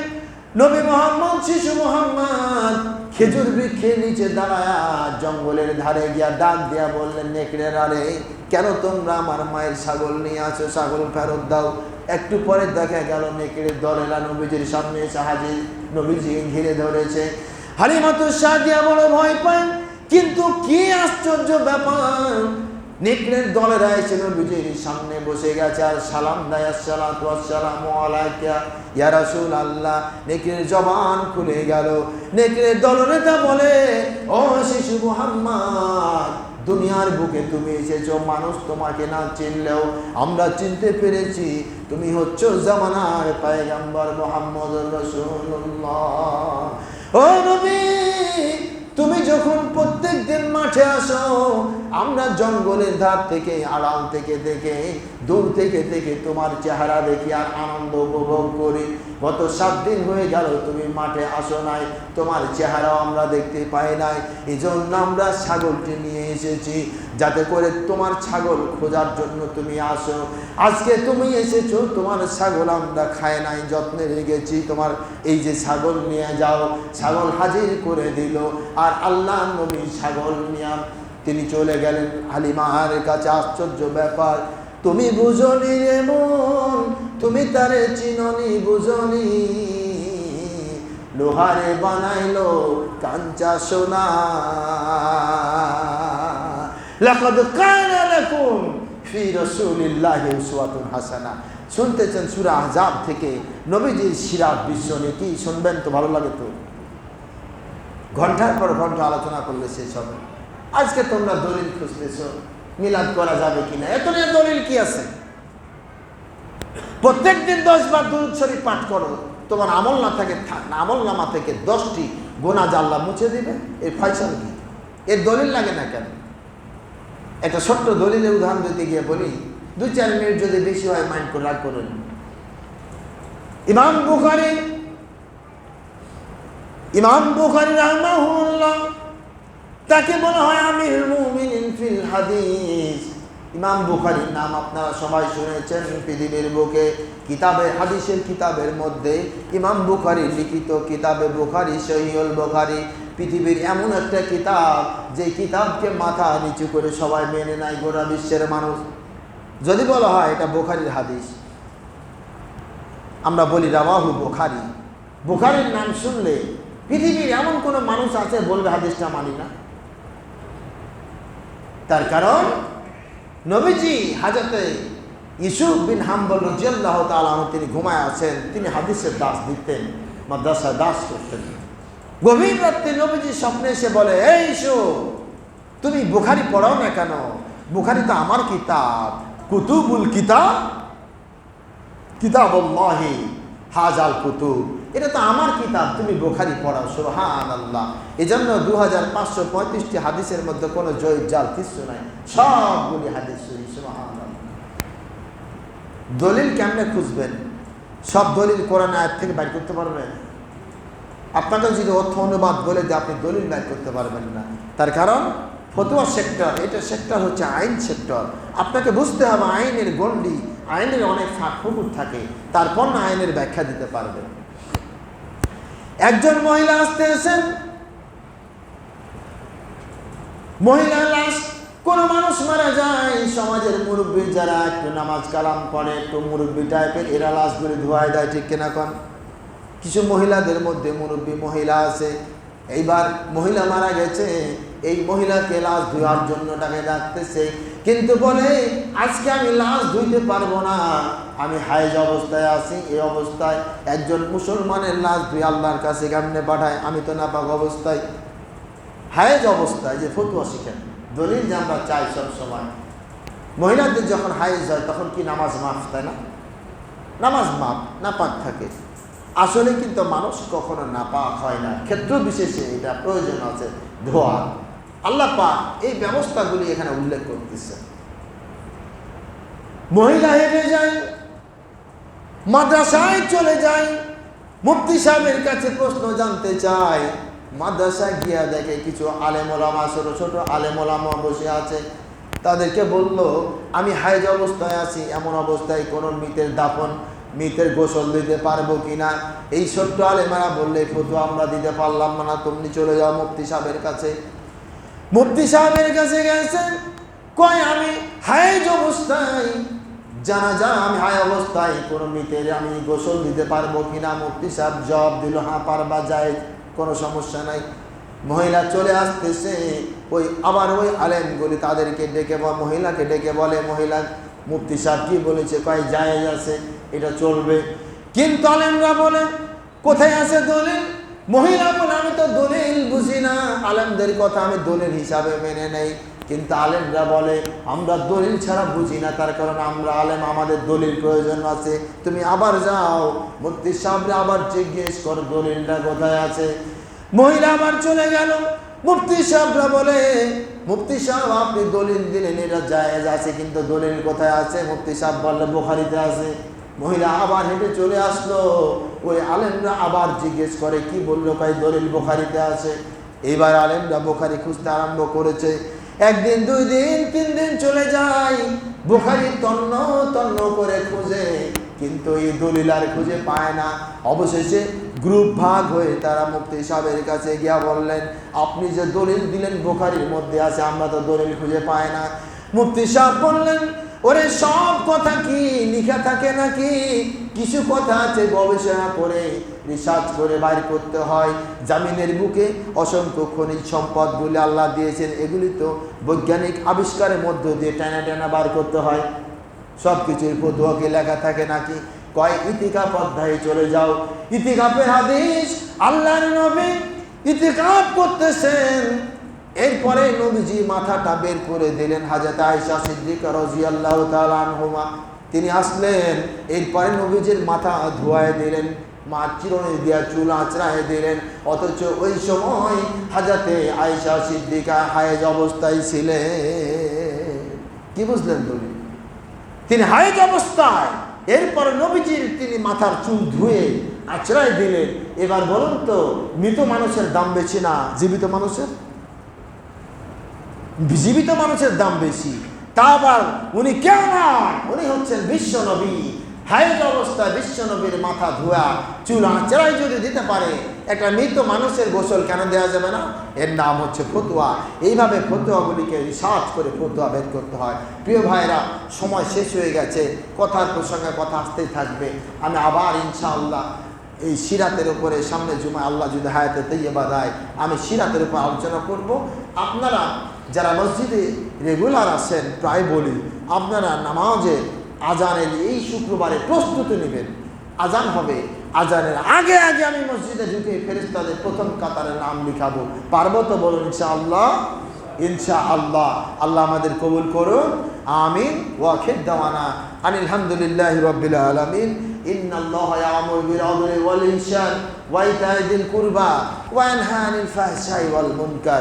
নবী মোহাম্মদ, শিশু মোহাম্মদ খেজুর বৃক্ষের নিচে দাঁড়ায়া জঙ্গলের ধারে গিয়া ডাক দিয়া বললেন, নেকড়েরা রে, কেন তোমরা আমার মায়ের ছাগল নিয়ে আসো? ছাগল ফেরত দাও। একটু পরে দেখা গেল নেকড়ের দলেরা নবীজির সামনে এসে হাজির, নবীজিকে ঘিরে ধরেছে। হালিমাতুস সাদিয়া বড় ভয় পায়, কিন্তু কি আশ্চর্য ব্যাপার, নেকড়ের দলেরা এসে নবীজির সামনে বসে গেছে আর সালাম দেয়, আসসালাতু ওয়াসসালামু আলাইকা ইয়া রাসূলুল্লাহ। নেকড়ের জবান খুলে গেল। নেকড়ের দলনেতা বলে, ও শিশু মুহাম্মদ, দুনিয়ার বুকে তুমি এসেছো, মানুষ তোমাকে না চিনলেও আমরা চিনতে পেরেছি, তুমি হচ্ছ জামানার পয়গম্বর মুহাম্মদুর রাসূলুল্লাহ। ও নবী, তুমি যখন প্রত্যেক দিন মাঠে আসো, আমরা জঙ্গলের ধার থেকে, আড়াল থেকে দেখে, দূর থেকে থেকে তোমার চেহারা দেখি আর আনন্দ উপভোগ করি। গত 7 দিন হয়ে গেল তুমি মাঠে আসো নাই, তোমার চেহারাও আমরা দেখতে পাই নাই। এই জন্য আমরা ছাগলটি নিয়ে এসেছি, যাতে করে তোমার ছাগল খোঁজার জন্য তুমি আসো। আজকে তুমি এসেছো, তোমার ছাগল আমরা খাই নাই, যত্নে রেখেছি, তোমার এই যে ছাগল নিয়ে যাও। ছাগল হাজির করে দিল, আর আল্লাহ নবী ছাগল নিয়ে তিনি চলে গেলেন হালিমার কাছে। আশ্চর্য ব্যাপার, তুমি বুঝনি রে মন, তুমি তারে চিননি, বুঝনি, লোহারে বানাইলো কাঞ্চা সোনা। লাকাদ কানা লাকুম ফি রাসূলিল্লাহি উসওয়াতুন হাসানাহ। শুনতেছেন সূরা আহজাব থেকে নবীজির সিরাত বিশ্বনী, কি শুনবেন তো ভালো লাগে তো, ঘন্টার পর ঘন্টা আলোচনা করলে শেষ হবে। আজকে তোমরা দলিল খুঁজতেছো মিলাদ করা যাবে কিনা, এত নিয়ে দলিল কি আছে? প্রত্যেকদিন 10 বার দুরূদ শরীফ পাঠ করো, তোমার আমল না থাকে, আমল নামা থেকে 10টি গুনাহ আল্লাহ মুছে দিবে। এর ফয়সালা কি? এর দলিল লাগে না কেন? একটা ছোট্ট দলিলের উদাহরণ দিতে গিয়ে বলি, 2-4 মিনিট যদি বেশি হয় মাইন্ড করে রাগ করেন। ইমাম বুখারী রাহিমাহুল্লাহ, তাকে বলা হয় আমিরুল মুমিনিন ফিল হাদিস। ইমাম বুখারীর নাম আপনারা সবাই শুনেছেন। পৃথিবীর বুকে কিতাবে, হাদিসের কিতাবের মধ্যে ইমাম বুখারীর লিখিত কিতাবে বুখারী, সহিহুল বুখারী পৃথিবীর এমন একটা কিতাব, যে কিতাবকে মাথা নিচু করে সবাই মেনে নেয়, গোটা বিশ্বের মানুষ। যদি বলা হয় এটা বুখারীর হাদিস, আমরা বলি রাওয়াহু বুখারী। বুখারীর নাম শুনলে পৃথিবীর এমন কোন মানুষ আছে বলবে হাদিসটা মানি না? তার কারণ নবীজি হযরতে ইউসুফ বিন হাম্বল রাদিয়াল্লাহু তাআলা আনহু, তিনি ঘুমায় আছেন, তিনি হাদিসের দাস দিতেন, মাদ্রাসায় দাস করতেন। গভীর রাতে নবীজি স্বপ্নে এসে বলে, এই ইউসুফ, তুমি বুখারী পড়াও না কেন? বুখারী তো আমার কিতাব, কুতুবুল কিতাব, কিতাবুল্লাহি হাজাল কুতুব, এটা তো আমার কিতাব, তুমি বুখারী পড়াও। সুবহানাল্লাহ। এজন্য 2535টি হাদিসের মধ্যে কোনো জয়ীফ জাল কিছু নাই, সবগুলি হাদিস সহিহ। সুবহানাল্লাহ। দলিল কেমনে খুঁজবেন? সব দলিল কোরআন আয়াত থেকে বাইর করতে পারবেন? আপনাকে যদি অর্থ অনুবাদ বলে যে আপনি দলিল বাইর করতে পারবেন না। তার কারণ ফতোয়া সেক্টর, এটা সেক্টর হচ্ছে আইন সেক্টর। আপনাকে বুঝতে হবে আইনের গণ্ডি, আইনের অনেক ফাঁক ফুকুর থাকে, তারপর না আইনের ব্যাখ্যা দিতে পারবেন। একজন মহিলা আসতেছেন, মহিলা লাশ, কোন মানুষ মারা যায়, সমাজের মুরব্বী যারা একটু নামাজ কালাম পড়ে, একটু মুরব্বী টাইপের, এরা লাশগুলি ধোয়ায় দেয়, ঠিক কিনা কন? কিছু মহিলাদের মধ্যে মুরব্বী মহিলা আছে, এইবার মহিলা মারা গেছে, এই মহিলাকে লাশ ধোয়ার জন্য তাকে ডাকতেছে, কিন্তু বলে আজকে আমি লাশ ধুইতে পারবো না, আমি হায়েজ অবস্থায় আছি, এই অবস্থায় একজন মুসলমানের লাশ ধুয়ে আল্লাহর কাছে কেমনে পাঠায়? আমি তো নাপাক অবস্থায়, হায়েজ অবস্থায় যে ফতোয়া শিখেন, দলিল যে আমরা চাই সব সময়। মহিলাদের যখন হায়েজ হয় তখন কি নামাজ মাফ, তাই না? নামাজ মাফ, নাপাক থাকে। আসলে কিন্তু মানুষ কখনো নাপাক হয় না, ক্ষেত্র বিশেষে এটা প্রয়োজন আছে ধোয়া। আল্লাহ পাক এই ব্যবস্থাগুলি এখানে উল্লেখ করতেছে। মহিলা হেঁটে যায়, মাদ্রাসায় চলে যায়, মুফতি সাহেবের কাছে প্রশ্ন জানতে চায়। মাদ্রাসায় গিয়া দেখে কিছু আলেম ওলামা, ছোট ছোট আলেম ওলামা বসে আছে। তাদেরকে বলল, আমি হায়েজ অবস্থায় আছি, এমন অবস্থায় কোনো মৃতের দাফন, মৃতের গোসল দিতে পারবো কিনা? এই ছোট্ট আলেমারা বললে, ফতোয়া আমরা দিতে পারলাম না, তুমি চলে যাও মুফতি সাহেবের কাছে। মুফতি সাহেবের কাছে গেছেন, কয় আমি হায়েজ অবস্থায়, জানাজা আমি হায় অবস্থায় কোনো মৃতের আমি গোসল দিতে পারবো কিনা? মুফতি সাহেব জবাব দিল, হ্যাঁ পারবা, যায়, কোনো সমস্যা নাই। মহিলা চলে আসতেছে, আবার ওই আলেমগুলি তাদেরকে ডেকে মহিলাকে ডেকে বলে, মহিলা মুফতি সাহেব কি বলেছে? কয় জায়েজ আছে, এটা চলবে। কিন্তু আলেমরা বলে, কোথায় আছে দলিল? মহিলা বলে, আমি তো দলিল বুঝি না, আলেমদের কথা আমি দলিল হিসাবে মেনে নেই। কিন্তু আলেমরা বলে, আমরা দলিল ছাড়া বুঝি না, তার কারণ আমরা আলেম, আমাদের দলিল প্রয়োজন আছে। তুমি আবার যাও, মুফতি সাহেবরা আবার জিজ্ঞেস করো দলিলটা কোথায় আছে। মহিলা আবার চলে গেল, মুফতি সাহেবরা বলে, মুফতি সাহেব আপনি দলিল দিলেন, এটা জায়েজ আছে, কিন্তু দলিল কোথায় আছে? মুফতি সাহেব বললে, বুখারীতে আছে। মহিলা আবার হেঁটে চলে আসলো, ওই আলেমরা আবার জিজ্ঞেস করে, কি বললো? কয় দলিল বুখারীতে আছে। এইবার আলেমরা বুখারী খুঁজতে আরম্ভ করেছে। একদিন, 2 দিন, 3 দিন চলে যায়, বুখারী তন্ন তন্ন করে খুঁজে, কিন্তু এই দলিল আর খুঁজে পায় না। অবশেষে গ্রুপ ভাগ হয়ে তারা মুফতি সাহেবের কাছে গিয়া বললেন, আপনি যে দলিল দিলেন বুখারীর মধ্যে আছে, আমরা তো দলিল খুঁজে পাই না। মুফতি সাহেব বললেন, ওরে সব কথা কি লিখা থাকে নাকি? কিছু কথা আছে গবেষণা করে, রিসার্চ করে বাইর করতে হয়। জামিনের বুকে অসংখ্য খনিজ সম্পদগুলি আল্লাহ দিয়েছেন, এগুলি তো বৈজ্ঞানিক আবিষ্কারের মধ্য দিয়ে টানা টানা বার করতে হয়। সব কিছুর ফতোয়াকে লেখা থাকে নাকি? কয় ইতিকাফ অধ্যায়ে চলে যাও, ইতিকাফের হাদিস, আল্লাহর নবী ইতিকাফ করতেছেন। এরপরে নবীজি মাথাটা বের করে দিলেন। হযরত আয়েশা সিদ্দিকা রাদিয়াল্লাহু তাআলা আনহুমা তিনি আসলেন, এরপরে নবীজির মাথা ধোয়ায় দিলেন, মা চিরুনি দিয়া চুল আঁচড়ায় দিলেন। অথচ ওই সময় হযরতে আয়েশা সিদ্দিকা হায়েজ অবস্থায় ছিলেন। কি বুঝলেন বলি? তিনি হায়েজ অবস্থায়, এরপরে নবীজির তিনি মাথার চুল ধুয়ে আঁচড়ায় দিলেন। এবার বলুন তো, মৃত মানুষের দাম বেশি না জীবিত মানুষের? জীবিত মানুষের দাম বেশি। তা আবার উনি কেউ নন, উনি হচ্ছেন বিশ্ব নবী। হায়েজ অবস্থায় বিশ্ব নবীর মাথা ধোয়া চুল আঁচড়াই যদি দিতে পারে, একটা মৃত মানুষের গোসল কেন দেওয়া যাবে না? এর নাম হচ্ছে ফতোয়া। এইভাবে ফতোয়াগুলিকে রিসার্চ করে ফতোয়া বের করতে হয়। প্রিয় ভাইরা, সময় শেষ হয়ে গেছে, কথার প্রসঙ্গে কথা আসতেই থাকবে। আমি আবার ইনশাআল্লাহ এই সিরাতের উপরে সামনে জুমা আল্লাহ যদি হায়াতে তৈয়বা দেয়, আমি সিরাতের উপর আলোচনা করব। আপনারা যারা মসজিদে রেগুলার আছেন, প্রায় বলি, আপনারা নামাজে আজানের এই শুক্রবারে প্রস্তুতি নেবেন। আজান হবে, আজানের আগে আগে আমি মসজিদে ঢুকে ফেরেশতাদের প্রথম কাতারে নাম লিখাবো। পারবো তো? বলুন ইনশাআল্লাহ। ইনশাআল্লাহ। আল্লাহ আমাদের কবুল করুন, আমিন। ওয়া আখির দাওয়ানা আনিল হামদুলিল্লাহি রাব্বিল আলামিন। ইন্নাল্লাহা ইয়া'মুরু বিল আদলি ওয়াল ইহসান ওয়া ইতা'i যিল কুরবা ওয়া ইয়ানহা আনিল ফাহশাই ওয়াল মুনকার